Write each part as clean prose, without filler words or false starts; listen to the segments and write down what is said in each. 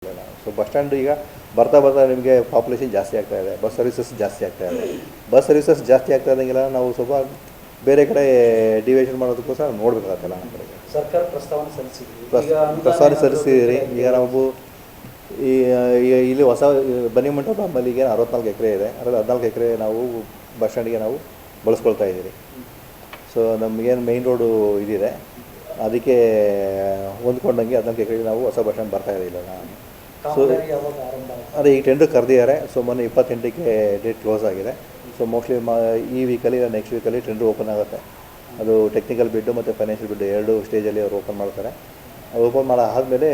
So bus stand ಈಗ ಬರ್ತಾ ಬರ್ತಾ ನಿಮಗೆ ಪಾಪ್ಯುಲೇಷನ್ ಜಾಸ್ತಿ ಆಗ್ತಾ ಇದೆ, ಬಸ್ ಸರ್ವಿಸಸ್ ಜಾಸ್ತಿ ಆಗ್ತಾ ಇದೆ. ಬಸ್ ಸರ್ವಿಸಸ್ ಜಾಸ್ತಿ ಆಗ್ತಾ ಇದ್ದಂಗೆಲ್ಲ ನಾವು ಸ್ವಲ್ಪ ಬೇರೆ ಕಡೆ ಡಿವಿಷನ್ ಮಾಡೋದಕ್ಕೋಸ್ಕರ ನೋಡಬೇಕಾಗತ್ತಲ್ಲ ನಮ್ಮ ಕಡೆಗೆ. ಸರ್ಕಾರ ಪ್ರಸ್ತಾವನೆ ಸಲ್ಲಿಸಿದ್ರಿ. ಈಗ ನಾವು ಇಲ್ಲಿ ಹೊಸ ಬನ್ನಿ ಮಂಟಪ ನಮ್ಮಲ್ಲಿಗೆ 64 ಎಕರೆ ಇದೆ. ಅದರಲ್ಲಿ 14 ಎಕರೆ ನಾವು ಬಸ್ ಸ್ಟ್ಯಾಂಡಿಗೆ ನಾವು ಬಳಸ್ಕೊಳ್ತಾ ಇದ್ದೀರಿ. ಸೊ ನಮಗೇನು ಮೇಯ್ನ್ ರೋಡು ಇದಿದೆ, ಅದಕ್ಕೆ ಹೊಂದ್ಕೊಂಡಂಗೆ 14 ಎಕರೆಗೆ ನಾವು ಹೊಸ ಬಸ್ ಸ್ಟ್ಯಾಂಡ್ ಬರ್ತಾ ಇರಲಿಲ್ಲ. ಸೊ ಅದೇ ಈಗ ಟೆಂಡರ್ ಕರೆದಿದ್ದಾರೆ. ಸೊ ಮೊನ್ನೆ 28ಕ್ಕೆ ಡೇಟ್ ಕ್ಲೋಸ್ ಆಗಿದೆ. ಸೊ ಮೋಸ್ಟ್ಲಿ ಈ ವೀಕಲ್ಲಿ ನೆಕ್ಸ್ಟ್ ವೀಕಲ್ಲಿ ಟೆಂಡರ್ ಓಪನ್ ಆಗುತ್ತೆ. ಅದು ಟೆಕ್ನಿಕಲ್ ಬಿಡ್ಡು ಮತ್ತು ಫೈನಾನ್ಷಿಯಲ್ ಬಿಡ್ಡು 2 ಸ್ಟೇಜಲ್ಲಿ ಅವರು ಓಪನ್ ಮಾಡ್ತಾರೆ. ಓಪನ್ ಮಾಡೋ ಆದಮೇಲೆ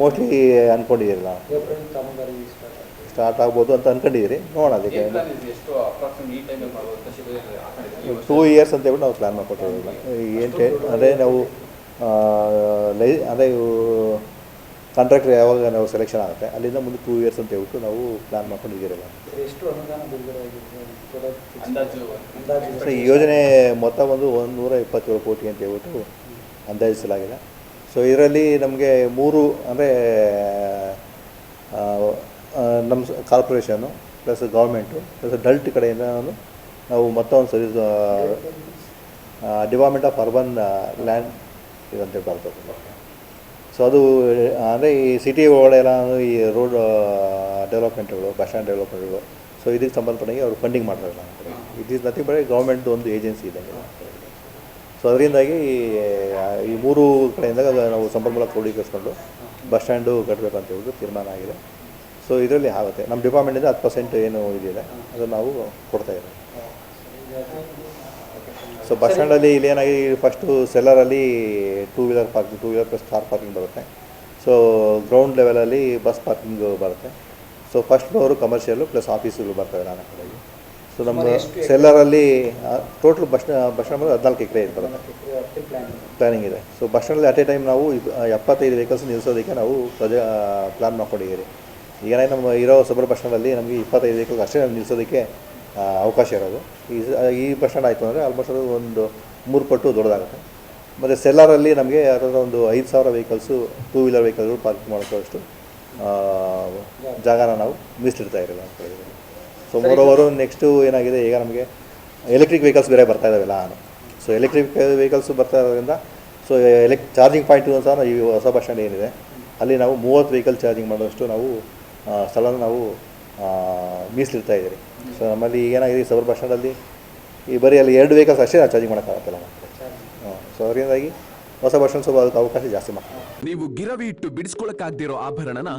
ಮೋಸ್ಟ್ಲಿ ಅಂದ್ಕೊಂಡಿದ್ದೀರಿ ನಾವು ಸ್ಟಾರ್ಟ್ ಆಗ್ಬೋದು ಅಂತ ಅಂದ್ಕೊಂಡಿದ್ದೀರಿ. ನೋಡೋಣ, ಅದಕ್ಕೆ 2 ಇಯರ್ಸ್ ಅಂತ ಹೇಳ್ಬಿಟ್ಟು ನಾವು ಪ್ಲ್ಯಾನ್ ಮಾಡ್ಕೊಟ್ಟಿದ್ದೀವಿ. ಏನು ಅಂದರೆ ನಾವು ಅದೇ ಕಾಂಟ್ರಾಕ್ಟರ್ ಯಾವಾಗ ನಾವು ಸೆಲೆಕ್ಷನ್ ಆಗುತ್ತೆ ಅಲ್ಲಿಂದ ಮುಂದೆ 2 ಇಯರ್ಸ್ ಅಂತ ಹೇಳ್ಬಿಟ್ಟು ನಾವು ಪ್ಲ್ಯಾನ್ ಮಾಡ್ಕೊಂಡಿದ್ದೀರಲ್ಲ. ಈ ಯೋಜನೆ ಮೊತ್ತ ಒಂದು 127 ಕೋಟಿ ಅಂತ ಹೇಳ್ಬಿಟ್ಟು ಅಂದಾಜಿಸಲಾಗಿದೆ. ಸೊ ಇದರಲ್ಲಿ ನಮಗೆ 3 ಅಂದರೆ ನಮ್ಮ corporation plus government plus DULT ಕಡೆಯಿಂದ ನಾವು ಮೊತ್ತ ಒಂದು service department of urban land ಇದಂತೆ ಬರ್ತದೆ. ಸೊ ಅದು ಅಂದರೆ ಈ ಸಿಟಿ ಒಳಗೆಲ್ಲ ಈ ರೋಡ್ ಡೆವಲಪ್ಮೆಂಟ್ಗಳು, ಬಸ್ ಸ್ಟ್ಯಾಂಡ್ ಡೆವಲಪ್ಮೆಂಟ್ಗಳು, ಸೊ ಇದಕ್ಕೆ ಸಂಬಂಧಪಟ್ಟಂಗೆ ಅವರು ಫಂಡಿಂಗ್ ಮಾಡ್ತಾರೆ. ಇಟ್ ಈಸ್ ನಥಿಂಗ್ ಬಟ್ ಗೌರ್ಮೆಂಟ್ದು ಒಂದು ಏಜೆನ್ಸಿ ಇದೆ. ಸೊ ಅದರಿಂದಾಗಿ ಈ 3 ಕಡೆಯಿಂದ ನಾವು ಸಂಪನ್ಮೂಲ ಕ್ರೋಢೀಕರಿಸ್ಕೊಂಡು ಬಸ್ ಸ್ಟ್ಯಾಂಡು ಕಟ್ಟಬೇಕಂತ ಹೇಳ್ಬಿಟ್ಟು ತೀರ್ಮಾನ ಆಗಿದೆ. ಸೊ ಇದರಲ್ಲಿ ಆಗುತ್ತೆ. ನಮ್ಮ ಡಿಪಾರ್ಟ್ಮೆಂಟಿಂದ 10% ಏನು ಇದಿದೆ ಅದನ್ನು ನಾವು ಕೊಡ್ತಾಯಿದ್ದೀವಿ. ಸೊ ಬಸ್ ಸ್ಟ್ಯಾಂಡಲ್ಲಿ ಇಲ್ಲಿ ಏನಾಗಿ ಫಸ್ಟು ಸೆಲ್ಲರಲ್ಲಿ 2 wheeler parking, 2 wheeler plus car parking ಬರುತ್ತೆ. ಸೊ ಗ್ರೌಂಡ್ ಲೆವೆಲಲ್ಲಿ ಬಸ್ ಪಾರ್ಕಿಂಗ್ ಬರುತ್ತೆ. So first floor commercial plus ಆಫೀಸುಗಳು ಬರ್ತವೆ ನನ್ನ ಕಡೆಗೆ. ಸೊ ನಮ್ಮ ಸೆಲ್ಲರಲ್ಲಿ ಟೋಟಲ್ ಬಸ್ ಸ್ಟ್ಯಾಂಡ್ 14 ಎಕರೆ ಬರುತ್ತೆ, ಪ್ಲ್ಯಾನಿಂಗ್ ಇದೆ. ಸೊ ಬಸ್ ಸ್ಟ್ಯಾಂಡಲ್ಲಿ ಅಟ್ ಎ ಟೈಮ್ ನಾವು 75 ವೆಹಿಕಲ್ಸ್ ನಿಲ್ಲಿಸೋದಕ್ಕೆ ನಾವು ಪ್ಲ್ಯಾನ್ ಮಾಡ್ಕೊಂಡಿದ್ದೀರಿ. ಈಗ ನಮ್ಮ ಇರೋ ಸಬರ್ ಬಸ್ ಸ್ಟ್ಯಾಂಡಲ್ಲಿ ನಮಗೆ 25 ವೆಹಿಕಲ್ಸ್ ಅಷ್ಟೇ ನಿಲ್ಲಿಸೋದಕ್ಕೆ ಅವಕಾಶ ಇರೋದು. ಈ ಬಸ್ ಸ್ಟ್ಯಾಂಡ್ ಆಯಿತು ಅಂದರೆ ಆಲ್ಮೋಸ್ಟ್ ಅದು ಒಂದು 3 ಪಟ್ಟು ದೊಡ್ಡದಾಗುತ್ತೆ. ಮತ್ತು ಸೆಲ್ಲರಲ್ಲಿ ನಮಗೆ ಯಾರಾದ್ರೂ ಒಂದು 5,000 ವೆಹಿಕಲ್ಸು 2 ವೀಲರ್ ವೆಹಿಕಲ್ಗಳು ಪಾರ್ಕಿಂಗ್ ಮಾಡೋಷ್ಟು ಜಾಗನ ನಾವು ಮೀಸಲಿಡ್ತಾ ಇರಲಿಲ್ಲ ಅಂತ ಹೇಳಿದ್ದೀವಿ. ಸೊ ಮೋರೋವರು ನೆಕ್ಸ್ಟು ಏನಾಗಿದೆ, ಈಗ ನಮಗೆ ಎಲೆಕ್ಟ್ರಿಕ್ ವೆಹಿಕಲ್ಸ್ ಬೇರೆ ಬರ್ತಾ ಇದ್ದಾವೆಲ್ಲ. ಸೊ ಎಲೆಕ್ಟ್ರಿಕ್ ವೆಹಿಕಲ್ಸು ಬರ್ತಾ ಇರೋದ್ರಿಂದ ಸೊ ಚಾರ್ಜಿಂಗ್ ಪಾಯಿಂಟು ಅಂತ ಈ ಹೊಸ ಬಸ್ ಸ್ಟ್ಯಾಂಡ್ ಏನಿದೆ ಅಲ್ಲಿ ನಾವು 30 ವೆಹಿಕಲ್ ಚಾರ್ಜಿಂಗ್ ಮಾಡೋಷ್ಟು ನಾವು ಸ್ಥಳನ ನಾವು ಮೀಸಲಿಡ್ತಾ ಇದ್ದೀರಿ. ಸೊ ನಮ್ಮಲ್ಲಿ ಏನಾಗಿದೆ, ಸಬರ್ ಬಸ್ ಸ್ಟ್ಯಾಂಡಲ್ಲಿ ಈ ಬರೀ ಅಲ್ಲಿ 2 ವೆಹಿಕಲ್ಸ್ ಅಷ್ಟೇ ಚಾರ್ಜಿಂಗ್ ಮಾಡೋಕ್ಕಾಗತ್ತಲ್ಲ. ಸೊ ಅದರಿಂದಾಗಿ ಹೊಸ ಬಸ್ ಸ್ಟ್ಯಾಂಡ್ ಸ್ವಲ್ಪ ಅದಕ್ಕೆ ಅವಕಾಶ ಜಾಸ್ತಿ ಮಾಡ್ತಾರೆ. ನೀವು ಗಿರವಿ ಇಟ್ಟು ಬಿಡಿಸ್ಕೊಳಕ್ಕಾಗದಿರೋ ಆಭರಣನ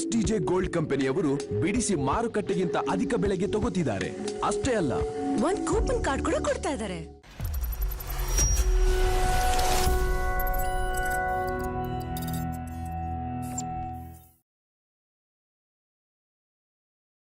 STJ ಗೋಲ್ಡ್ ಕಂಪನಿಯವರು ಬಿಡಿಸಿ ಮಾರುಕಟ್ಟೆಗಿಂತ ಅಧಿಕ ಬೆಲೆಗೆ ತಗೋತಿದ್ದಾರೆ. ಅಷ್ಟೇ ಅಲ್ಲ, ಒಂದು ಕೂಪನ್ ಕಾರ್ಡ್ ಕೂಡ ಕೊಡ್ತಾ ಇದ್ದಾರೆ.